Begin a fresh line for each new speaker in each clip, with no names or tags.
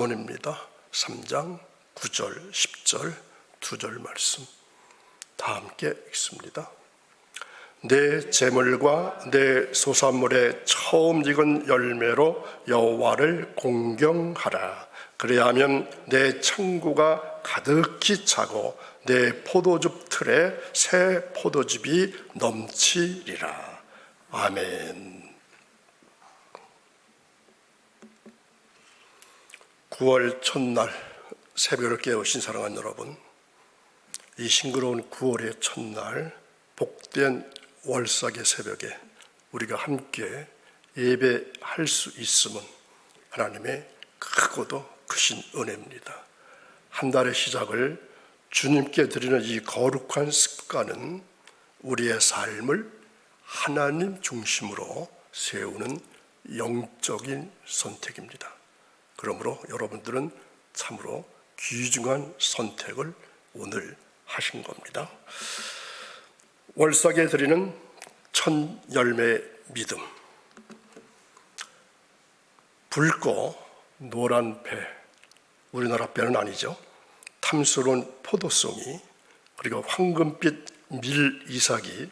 본입니다. 3장 9절, 10절, 2절 말씀 다 함께 읽습니다. 내 재물과 내 소산물의 처음 익은 열매로 여호와를 공경하라. 그래야하면 내 창고가 가득히 차고 내 포도즙 틀에 새 포도즙이 넘치리라. 아멘. 9월 첫날 새벽을 깨우신 사랑하는 여러분, 이 싱그러운 9월의 첫날 복된 월삭의 새벽에 우리가 함께 예배할 수 있음은 하나님의 크고도 크신 은혜입니다. 한 달의 시작을 주님께 드리는 이 거룩한 습관은 우리의 삶을 하나님 중심으로 세우는 영적인 선택입니다. 그러므로 여러분들은 참으로 귀중한 선택을 오늘 하신 겁니다. 월삭에 드리는 첫 열매의 믿음. 붉고 노란 배, 우리나라 배는 아니죠. 탐스러운 포도송이 그리고 황금빛 밀 이삭이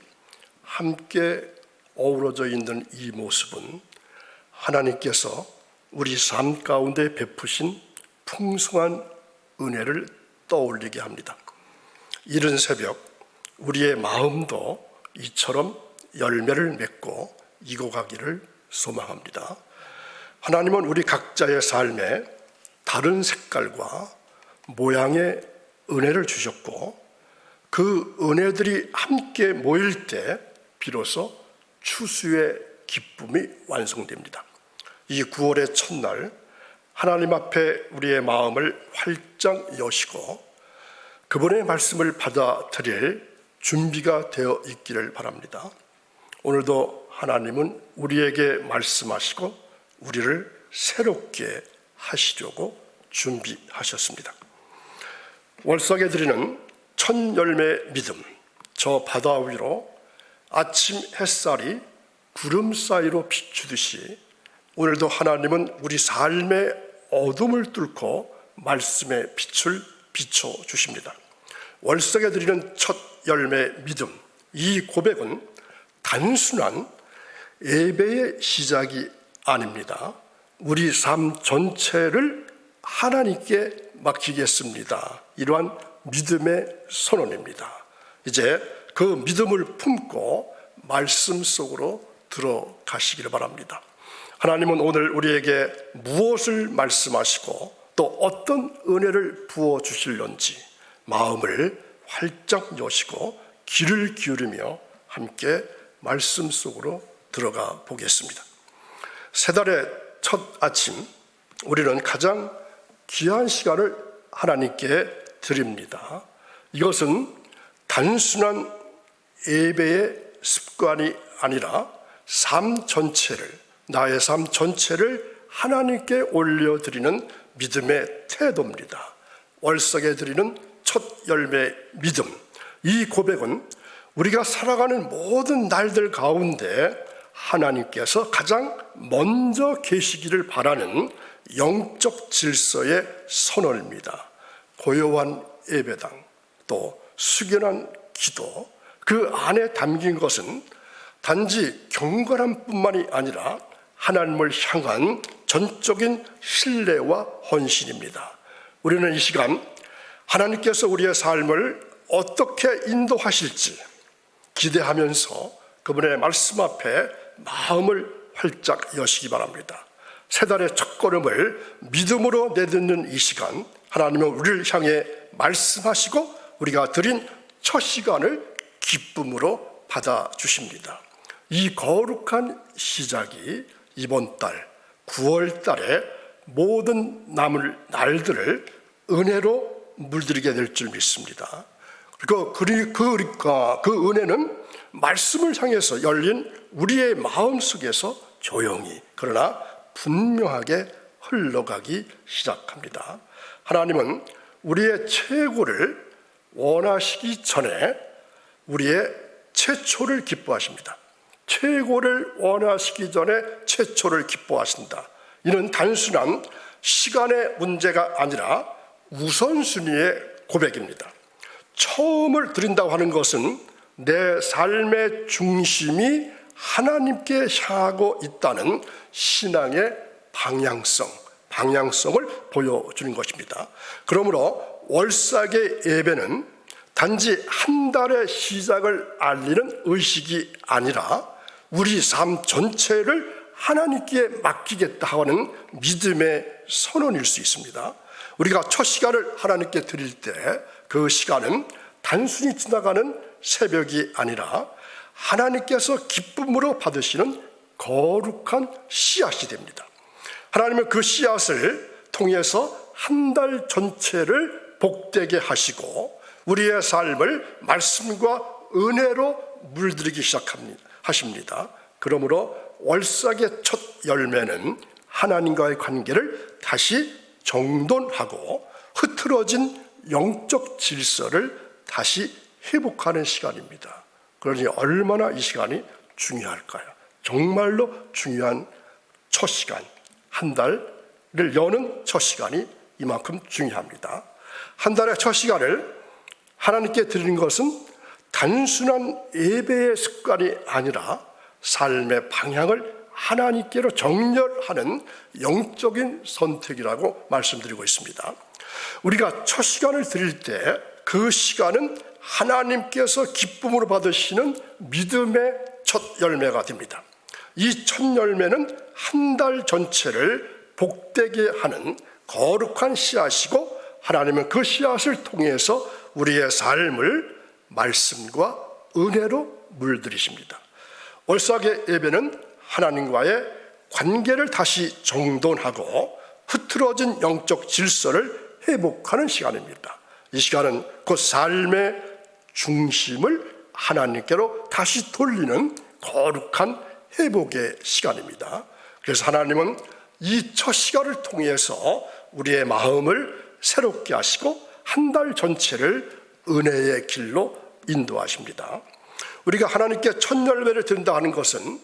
함께 어우러져 있는 이 모습은 하나님께서 우리 삶 가운데 베푸신 풍성한 은혜를 떠올리게 합니다. 이른 새벽 우리의 마음도 이처럼 열매를 맺고 익어가기를 소망합니다. 하나님은 우리 각자의 삶에 다른 색깔과 모양의 은혜를 주셨고 그 은혜들이 함께 모일 때 비로소 추수의 기쁨이 완성됩니다. 이 9월의 첫날 하나님 앞에 우리의 마음을 활짝 여시고 그분의 말씀을 받아들일 준비가 되어 있기를 바랍니다. 오늘도 하나님은 우리에게 말씀하시고 우리를 새롭게 하시려고 준비하셨습니다. 월삭에 드리는 첫 열매 믿음. 저 바다 위로 아침 햇살이 구름 사이로 비추듯이 오늘도 하나님은 우리 삶의 어둠을 뚫고 말씀의 빛을 비춰주십니다. 월삭에 드리는 첫 열매 믿음, 이 고백은 단순한 예배의 시작이 아닙니다. 우리 삶 전체를 하나님께 맡기겠습니다. 이러한 믿음의 선언입니다. 이제 그 믿음을 품고 말씀 속으로 들어가시기를 바랍니다. 하나님은 오늘 우리에게 무엇을 말씀하시고 또 어떤 은혜를 부어주실런지 마음을 활짝 여시고 귀를 기울이며 함께 말씀 속으로 들어가 보겠습니다. 새 달의 첫 아침, 우리는 가장 귀한 시간을 하나님께 드립니다. 이것은 단순한 예배의 습관이 아니라 삶 전체를, 나의 삶 전체를 하나님께 올려드리는 믿음의 태도입니다. 월삭에 드리는 첫 열매 믿음. 이 고백은 우리가 살아가는 모든 날들 가운데 하나님께서 가장 먼저 계시기를 바라는 영적 질서의 선언입니다. 고요한 예배당, 또 숙연한 기도, 그 안에 담긴 것은 단지 경건함뿐만이 아니라 하나님을 향한 전적인 신뢰와 헌신입니다. 우리는 이 시간 하나님께서 우리의 삶을 어떻게 인도하실지 기대하면서 그분의 말씀 앞에 마음을 활짝 여시기 바랍니다. 새 달의 첫걸음을 믿음으로 내딛는 이 시간, 하나님은 우리를 향해 말씀하시고 우리가 드린 첫 시간을 기쁨으로 받아주십니다. 이 거룩한 시작이 이번 달 9월 달에 모든 남을 날들을 은혜로 물들이게 될 줄 믿습니다. 그리고 그 은혜는 말씀을 향해서 열린 우리의 마음 속에서 조용히 그러나 분명하게 흘러가기 시작합니다. 하나님은 우리의 최고를 원하시기 전에 우리의 최초를 기뻐하십니다. 최고를 원하시기 전에 최초를 기뻐하신다. 이는 단순한 시간의 문제가 아니라 우선순위의 고백입니다. 처음을 드린다고 하는 것은 내 삶의 중심이 하나님께 향하고 있다는 신앙의 방향성을 보여주는 것입니다. 그러므로 월삭의 예배는 단지 한 달의 시작을 알리는 의식이 아니라 우리 삶 전체를 하나님께 맡기겠다 하는 믿음의 선언일 수 있습니다. 우리가 첫 시간을 하나님께 드릴 때 그 시간은 단순히 지나가는 새벽이 아니라 하나님께서 기쁨으로 받으시는 거룩한 씨앗이 됩니다. 하나님은 그 씨앗을 통해서 한 달 전체를 복되게 하시고 우리의 삶을 말씀과 은혜로 물들이기 하십니다. 그러므로 월삭의 첫 열매는 하나님과의 관계를 다시 정돈하고 흐트러진 영적 질서를 다시 회복하는 시간입니다. 그러니 얼마나 이 시간이 중요할까요? 정말로 중요한 첫 시간, 한 달을 여는 첫 시간이 이만큼 중요합니다. 한 달의 첫 시간을 하나님께 드리는 것은 단순한 예배의 습관이 아니라 삶의 방향을 하나님께로 정렬하는 영적인 선택이라고 말씀드리고 있습니다. 우리가 첫 시간을 드릴 때 그 시간은 하나님께서 기쁨으로 받으시는 믿음의 첫 열매가 됩니다. 이 첫 열매는 한 달 전체를 복되게 하는 거룩한 씨앗이고 하나님은 그 씨앗을 통해서 우리의 삶을 말씀과 은혜로 물들이십니다. 월삭의 예배는 하나님과의 관계를 다시 정돈하고 흐트러진 영적 질서를 회복하는 시간입니다. 이 시간은 그 삶의 중심을 하나님께로 다시 돌리는 거룩한 회복의 시간입니다. 그래서 하나님은 이 첫 시간을 통해서 우리의 마음을 새롭게 하시고 한 달 전체를 은혜의 길로 인도하십니다. 우리가 하나님께 첫 열매를 드린다 하는 것은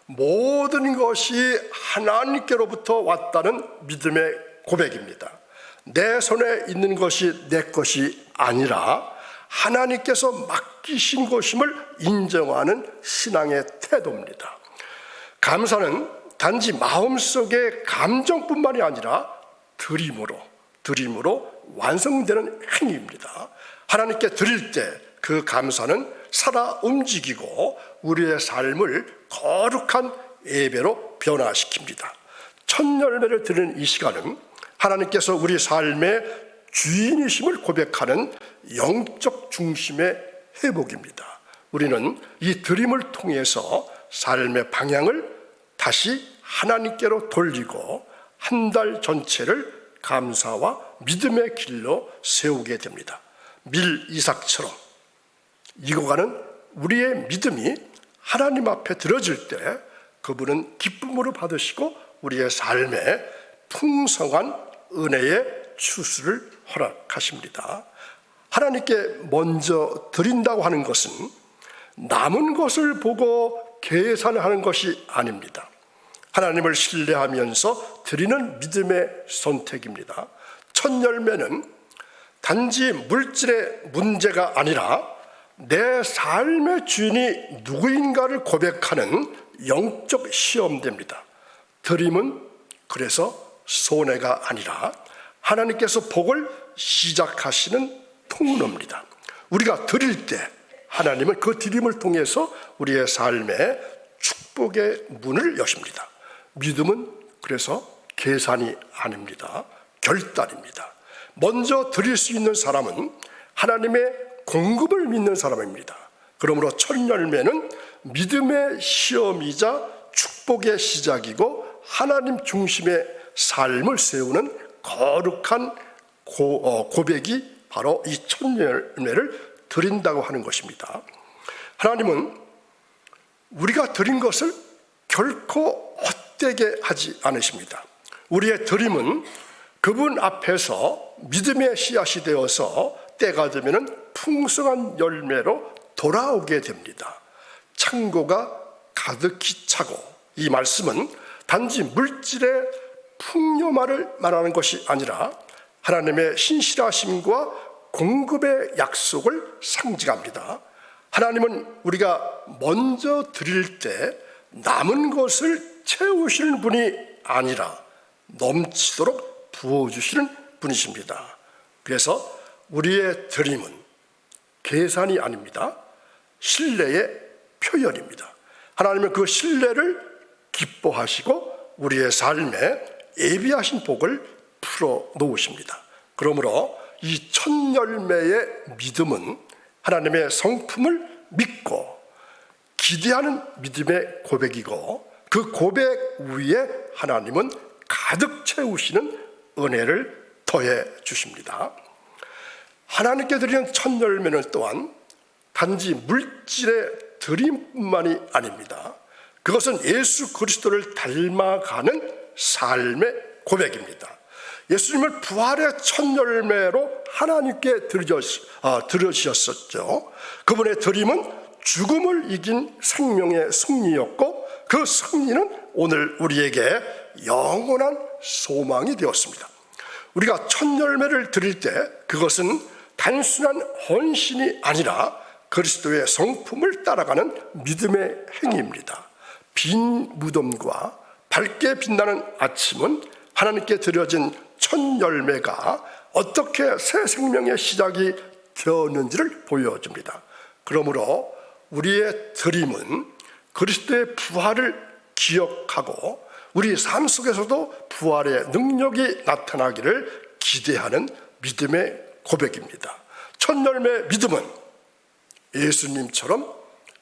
모든 것이 하나님께로부터 왔다는 믿음의 고백입니다. 내 손에 있는 것이 내 것이 아니라 하나님께서 맡기신 것임을 인정하는 신앙의 태도입니다. 감사는 단지 마음속의 감정뿐만이 아니라 드림으로 완성되는 행위입니다. 하나님께 드릴 때 그 감사는 살아 움직이고 우리의 삶을 거룩한 예배로 변화시킵니다. 첫 열매를 드리는 이 시간은 하나님께서 우리 삶의 주인이심을 고백하는 영적 중심의 회복입니다. 우리는 이 드림을 통해서 삶의 방향을 다시 하나님께로 돌리고 한 달 전체를 감사와 믿음의 길로 세우게 됩니다. 밀 이삭처럼 익어가는 우리의 믿음이 하나님 앞에 들어질 때 그분은 기쁨으로 받으시고 우리의 삶에 풍성한 은혜의 추수를 허락하십니다. 하나님께 먼저 드린다고 하는 것은 남은 것을 보고 계산하는 것이 아닙니다. 하나님을 신뢰하면서 드리는 믿음의 선택입니다. 첫 열매는 단지 물질의 문제가 아니라 내 삶의 주인이 누구인가를 고백하는 영적 시험됩니다. 드림은 그래서 손해가 아니라 하나님께서 복을 시작하시는 통로입니다. 우리가 드릴 때 하나님은 그 드림을 통해서 우리의 삶에 축복의 문을 여십니다. 믿음은 그래서 계산이 아닙니다. 결단입니다. 먼저 드릴 수 있는 사람은 하나님의 공급을 믿는 사람입니다. 그러므로 첫 열매는 믿음의 시험이자 축복의 시작이고 하나님 중심의 삶을 세우는 거룩한 고백이 바로 이 첫 열매를 드린다고 하는 것입니다. 하나님은 우리가 드린 것을 결코 헛되게 하지 않으십니다. 우리의 드림은 그분 앞에서 믿음의 씨앗이 되어서 때가 되면 풍성한 열매로 돌아오게 됩니다. 창고가 가득히 차고, 이 말씀은 단지 물질의 풍요만을 말하는 것이 아니라 하나님의 신실하심과 공급의 약속을 상징합니다. 하나님은 우리가 먼저 드릴 때 남은 것을 채우시는 분이 아니라 넘치도록 부어주시는 분이십니다. 그래서 우리의 드림은 계산이 아닙니다. 신뢰의 표현입니다. 하나님은 그 신뢰를 기뻐하시고 우리의 삶에 예비하신 복을 풀어 놓으십니다. 그러므로 이 첫 열매의 믿음은 하나님의 성품을 믿고 기대하는 믿음의 고백이고, 그 고백 위에 하나님은 가득 채우시는 은혜를 더해 주십니다. 하나님께 드리는 첫 열매는 또한 단지 물질의 드림뿐만이 아닙니다. 그것은 예수 그리스도를 닮아가는 삶의 고백입니다. 예수님을 부활의 첫 열매로 하나님께 드려주셨었죠. 그분의 드림은 죽음을 이긴 생명의 승리였고, 그 승리는 오늘 우리에게 영원한 소망이 되었습니다. 우리가 첫 열매를 드릴 때 그것은 단순한 헌신이 아니라 그리스도의 성품을 따라가는 믿음의 행위입니다. 빈 무덤과 밝게 빛나는 아침은 하나님께 드려진 첫 열매가 어떻게 새 생명의 시작이 되었는지를 보여줍니다. 그러므로 우리의 드림은 그리스도의 부활을 기억하고 우리 삶 속에서도 부활의 능력이 나타나기를 기대하는 믿음의 고백입니다. 첫 열매 믿음은 예수님처럼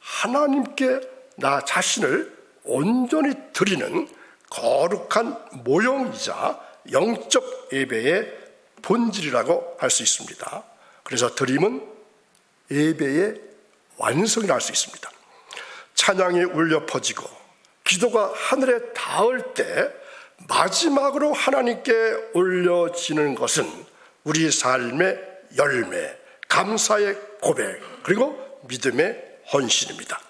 하나님께 나 자신을 온전히 드리는 거룩한 모형이자 영적 예배의 본질이라고 할 수 있습니다. 그래서 드림은 예배의 완성이라 할 수 있습니다. 찬양이 울려 퍼지고 기도가 하늘에 닿을 때 마지막으로 하나님께 올려지는 것은 우리 삶의 열매, 감사의 고백, 그리고 믿음의 헌신입니다.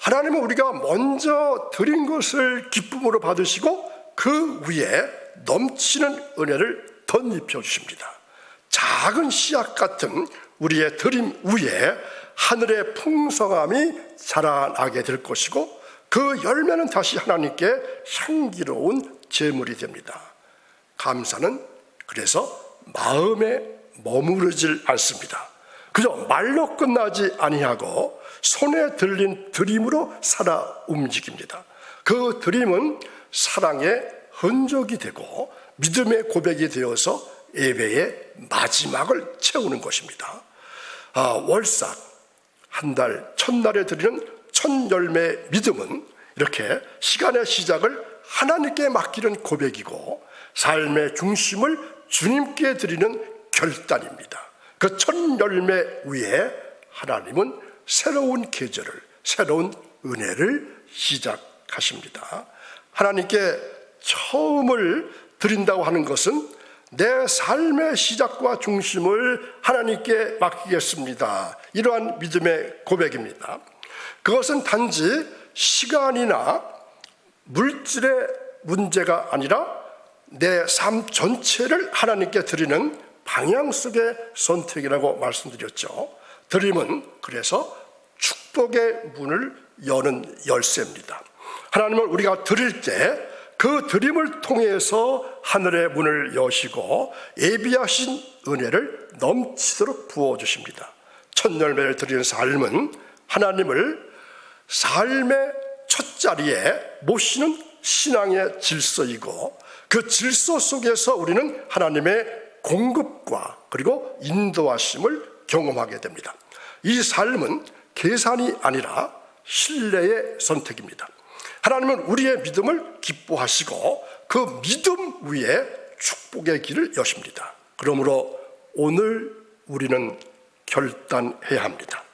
하나님은 우리가 먼저 드린 것을 기쁨으로 받으시고 그 위에 넘치는 은혜를 덧입혀 주십니다. 작은 씨앗 같은 우리의 드림 위에 하늘의 풍성함이 자라나게 될 것이고, 그 열매는 다시 하나님께 향기로운 제물이 됩니다. 감사는 그래서 마음에 머무르질 않습니다. 그저 말로 끝나지 아니하고 손에 들린 드림으로 살아 움직입니다. 그 드림은 사랑의 흔적이 되고 믿음의 고백이 되어서 예배의 마지막을 채우는 것입니다. 월삭 한 달 첫날에 드리는 첫 열매 믿음은 이렇게 시간의 시작을 하나님께 맡기는 고백이고 삶의 중심을 주님께 드리는 결단입니다. 그 첫 열매 위에 하나님은 새로운 계절을, 새로운 은혜를 시작하십니다. 하나님께 처음을 드린다고 하는 것은 내 삶의 시작과 중심을 하나님께 맡기겠습니다. 이러한 믿음의 고백입니다. 그것은 단지 시간이나 물질의 문제가 아니라 내 삶 전체를 하나님께 드리는 방향 속의 선택이라고 말씀드렸죠. 드림은 그래서 축복의 문을 여는 열쇠입니다. 하나님을 우리가 드릴 때 그 드림을 통해서 하늘의 문을 여시고 예비하신 은혜를 넘치도록 부어주십니다. 첫 열매를 드리는 삶은 하나님을 삶의 첫 자리에 모시는 신앙의 질서이고, 그 질서 속에서 우리는 하나님의 공급과 그리고 인도하심을 경험하게 됩니다. 이 삶은 계산이 아니라 신뢰의 선택입니다. 하나님은 우리의 믿음을 기뻐하시고 그 믿음 위에 축복의 길을 여십니다. 그러므로 오늘 우리는 결단해야 합니다.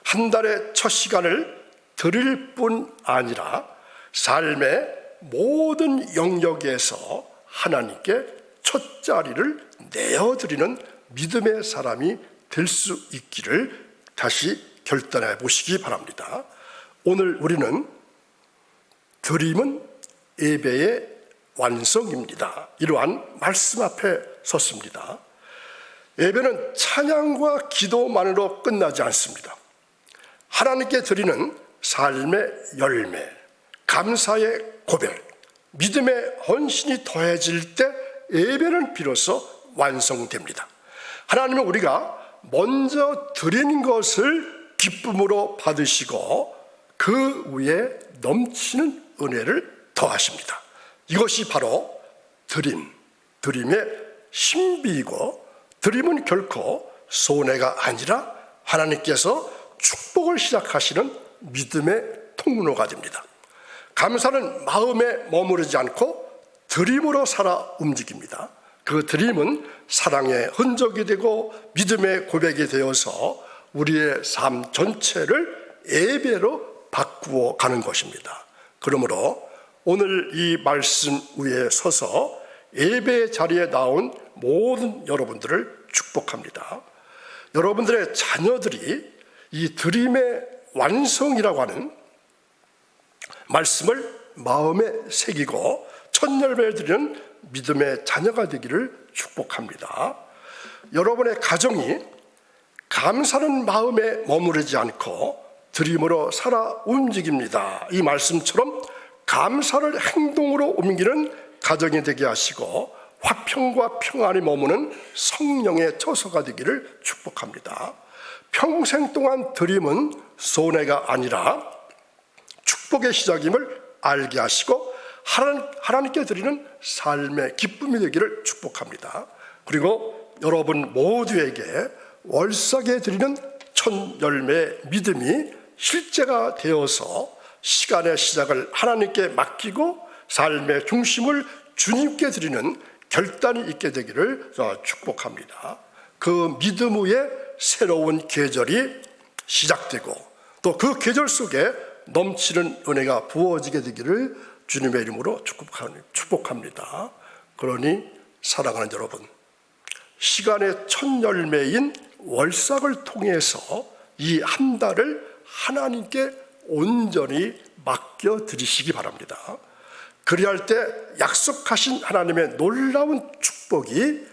한 달의 첫 시간을 드릴 뿐 아니라 삶의 모든 영역에서 하나님께 첫 자리를 내어드리는 믿음의 사람이 될 수 있기를 다시 결단해 보시기 바랍니다. 오늘 우리는 드림은 예배의 완성입니다. 이러한 말씀 앞에 섰습니다. 예배는 찬양과 기도만으로 끝나지 않습니다. 하나님께 드리는 삶의 열매, 감사의 고백, 믿음의 헌신이 더해질 때 예배는 비로소 완성됩니다. 하나님은 우리가 먼저 드린 것을 기쁨으로 받으시고 그 위에 넘치는 은혜를 더하십니다. 이것이 바로 드림의 신비이고, 드림은 결코 손해가 아니라 하나님께서 축복을 시작하시는 믿음의 통로가 됩니다. 감사는 마음에 머무르지 않고 드림으로 살아 움직입니다. 그 드림은 사랑의 흔적이 되고 믿음의 고백이 되어서 우리의 삶 전체를 예배로 바꾸어 가는 것입니다. 그러므로 오늘 이 말씀 위에 서서 예배 자리에 나온 모든 여러분들을 축복합니다. 여러분들의 자녀들이 이 드림의 완성이라고 하는 말씀을 마음에 새기고 첫 열매를 드리는 믿음의 자녀가 되기를 축복합니다. 여러분의 가정이 감사는 마음에 머무르지 않고 드림으로 살아 움직입니다. 이 말씀처럼 감사를 행동으로 옮기는 가정이 되게 하시고 화평과 평안이 머무는 성령의 처소가 되기를 축복합니다. 평생 동안 드림은 손해가 아니라 축복의 시작임을 알게 하시고 하나님께 드리는 삶의 기쁨이 되기를 축복합니다. 그리고 여러분 모두에게 월삭에 드리는 첫 열매 믿음이 실제가 되어서 시간의 시작을 하나님께 맡기고 삶의 중심을 주님께 드리는 결단이 있게 되기를 축복합니다. 그 믿음 위에 새로운 계절이 시작되고 또 그 계절 속에 넘치는 은혜가 부어지게 되기를 주님의 이름으로 축복합니다. 그러니 사랑하는 여러분, 시간의 첫 열매인 월삭을 통해서 이 한 달을 하나님께 온전히 맡겨드리시기 바랍니다. 그리할 때 약속하신 하나님의 놀라운 축복이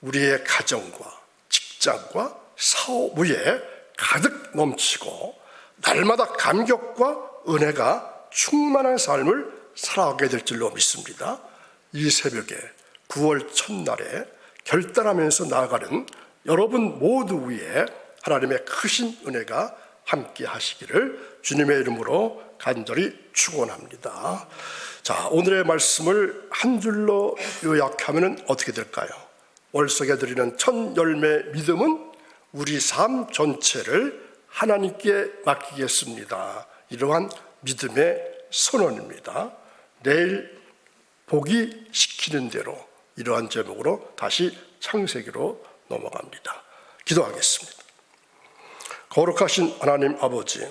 우리의 가정과 직장과 사업 위에 가득 넘치고 날마다 감격과 은혜가 충만한 삶을 살아가게 될 줄로 믿습니다. 이 새벽에 9월 첫날에 결단하면서 나아가는 여러분 모두 위에 하나님의 크신 은혜가 함께 하시기를 주님의 이름으로 간절히 축원합니다. 자, 오늘의 말씀을 한 줄로 요약하면 어떻게 될까요? 월삭에 드리는 첫 열매 믿음은 우리 삶 전체를 하나님께 맡기겠습니다. 이러한 믿음의 선언입니다. 내일 보기 시키는 대로 이러한 제목으로 다시 창세기로 넘어갑니다. 기도하겠습니다. 거룩하신 하나님 아버지,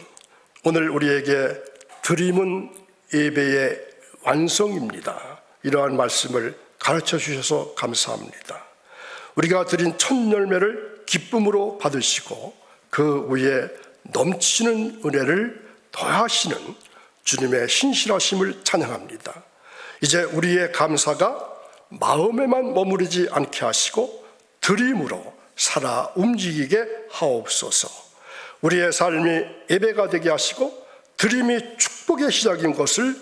오늘 우리에게 드림은 예배의 완성입니다. 이러한 말씀을 가르쳐 주셔서 감사합니다. 우리가 드린 첫 열매를 기쁨으로 받으시고 그 위에 넘치는 은혜를 더하시는 주님의 신실하심을 찬양합니다. 이제 우리의 감사가 마음에만 머무르지 않게 하시고 드림으로 살아 움직이게 하옵소서. 우리의 삶이 예배가 되게 하시고 드림이 축복의 시작인 것을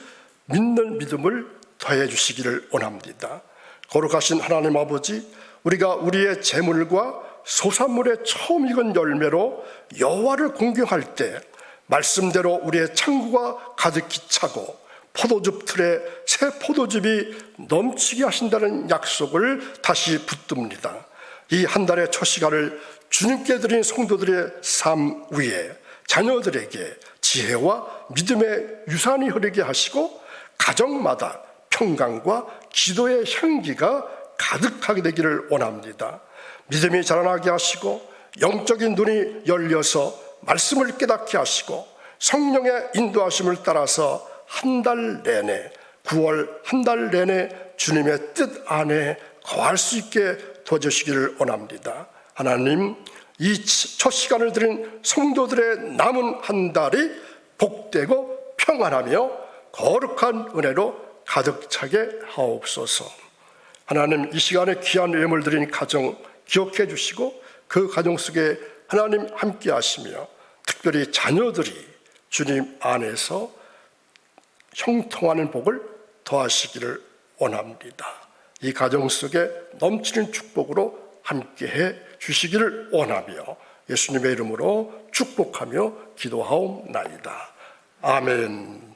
믿는 믿음을 더해 주시기를 원합니다. 거룩하신 하나님 아버지, 우리가 우리의 재물과 소산물의 처음 익은 열매로 여호와를 공경할 때 말씀대로 우리의 창고가 가득히 차고 포도즙 틀에 새 포도즙이 넘치게 하신다는 약속을 다시 붙듭니다. 이 한 달의 첫 시간을 주님께 드린 성도들의 삶 위에 자녀들에게 지혜와 믿음의 유산이 흐르게 하시고 가정마다 평강과 기도의 향기가 가득하게 되기를 원합니다. 믿음이 자라나게 하시고 영적인 눈이 열려서 말씀을 깨닫게 하시고 성령의 인도하심을 따라서 한 달 내내 9월 한 달 내내 주님의 뜻 안에 거할 수 있게 도와주시기를 원합니다. 하나님, 이 첫 시간을 드린 성도들의 남은 한 달이 복되고 평안하며 거룩한 은혜로 가득 차게 하옵소서. 하나님, 이 시간에 귀한 예물 드린 가정 기억해 주시고 그 가정 속에 하나님 함께 하시며 특별히 자녀들이 주님 안에서 형통하는 복을 더하시기를 원합니다. 이 가정 속에 넘치는 축복으로 함께해 주시기를 원하며 예수님의 이름으로 축복하며 기도하옵나이다. 아멘.